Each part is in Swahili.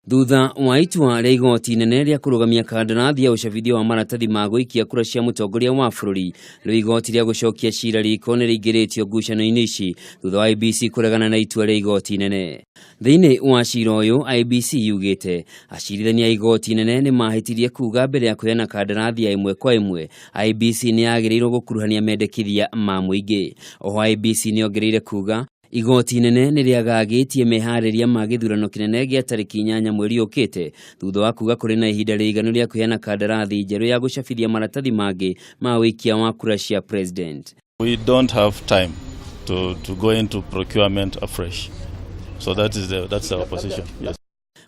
Thutha wa itua rĩa igoti-ini rĩa kurugamia kandarathi ya ucabithia wa maratathi ma guikia kura cia mutongoria wa bururi, rĩu igoti rĩa gucokia ciira riko nĩ rĩingĩrĩtio ngucanio-inĩ ici thutha wa IEBC kuregana na itua rĩa igoti-inene. Thĩinĩ wa ciira ũyũ, IEBC yugĩte acirithania a igoti-inene nĩ mahĩtirie kuga mbere ya kũheana kandarathi ya ĩmwe kwa ĩmwe, IEBC nĩ yagĩrĩirwo gũkuruhania mendekithia ma mũingĩ. Oho IEBC nĩ ongereire kuga igoti-inene nĩ rĩagagĩtie meharĩria ma gĩthurano kĩnene gĩa tarĩki 8 mweri ũkĩte thutha wa kuga kũrĩ na ihinda rĩiganu rĩa kũheana kandarathi njerũ ya gũcabithia maratathi mangĩ ma wikia wa kura cia president. We don't have time to go into procurement afresh. So that's our position. Yes.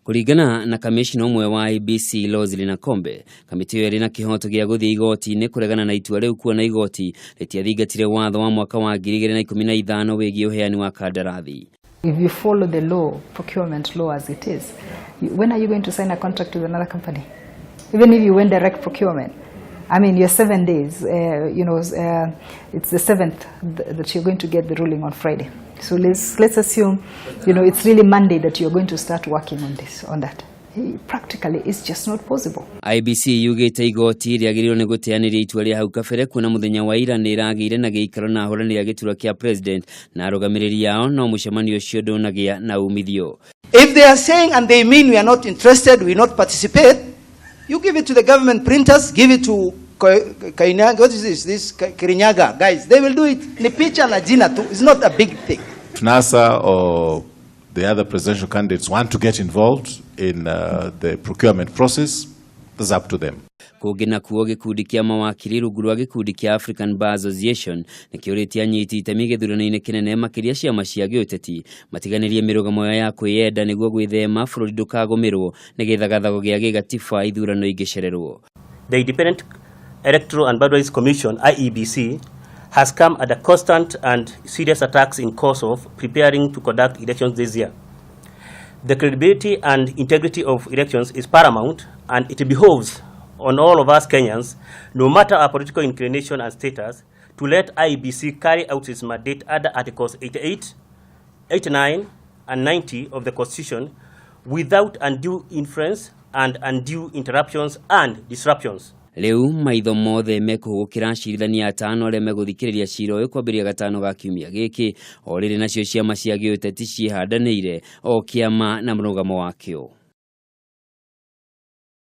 Kuringana na kamishina umwe wa IEBC Lozli na Kombe, kamitii ĩyo ĩrĩ na kĩhoto gĩa gũthiĩ igoti-inĩ kuregana na itua rĩu kuona igoti rĩtiathingatire watho wa mwaka wa 2015 wĩgiĩ ũheani wa kandarathi. If you follow the law, procurement law as it is, when are you going to sign a contract with another company? Even if you went direct procurement, I mean, you're 7 days, it's the 7th that you're going to get the ruling on Friday. So let's assume, it's really Monday that you're going to start working on that. Practically, it's just not possible. IEBC yugĩte igoti rĩagĩrĩirwo nĩ gũteanĩria itua rĩa hau kabere kuona mũthenya wa ira nĩ ragĩire na gĩikaro na ahũranĩri a giturwa kia president na arũgamĩrĩri ao no mũcemanio ũcio ndũnagĩa na umithio. If they are saying and they mean we are not interested, we will not participate, you give it to the government printers, give it to what is this Kirinyaga guys, they will do it. Ni picha na jina tu, it's not a big thing. NASA or the other presidential candidates want to get involved in the procurement process, that's up to them. Kũngĩ nakuo gĩkundi kĩa mawakiri rungu rwa gĩkundi kĩa African Bar Association nĩkĩũrĩtie anyiti itemi gĩthurano-inĩ kĩnene makĩria ciama cia gĩũteti matiganĩrie mĩrũgamo yao ya kwĩyenda nĩguo gwĩthema bũrũri ndũkagũmĩrwo nĩ gĩthagathago gĩa gĩgatiba ithurano ingĩcererwo. The Independent Electoral and Boundaries Commission, IEBC, has come under constant and serious attacks in course of preparing to conduct elections this year. The credibility and integrity of elections is paramount, and it behoves on all of us Kenyans, no matter our political inclination and status, to let IEBC carry out its mandate under Articles 88, 89, and 90 of the Constitution without undue influence and undue interruptions and disruptions. Leo maitho mothe mekũhũgũkĩra acirithania atano arĩa megũthikĩrĩria ciira ũyũ kwambĩrĩria gatano ga kiumia gĩkĩ o rĩrĩ nacio ciama cia gĩũteti ciĩhandanĩire o kĩama na mũrũgamo wakĩo.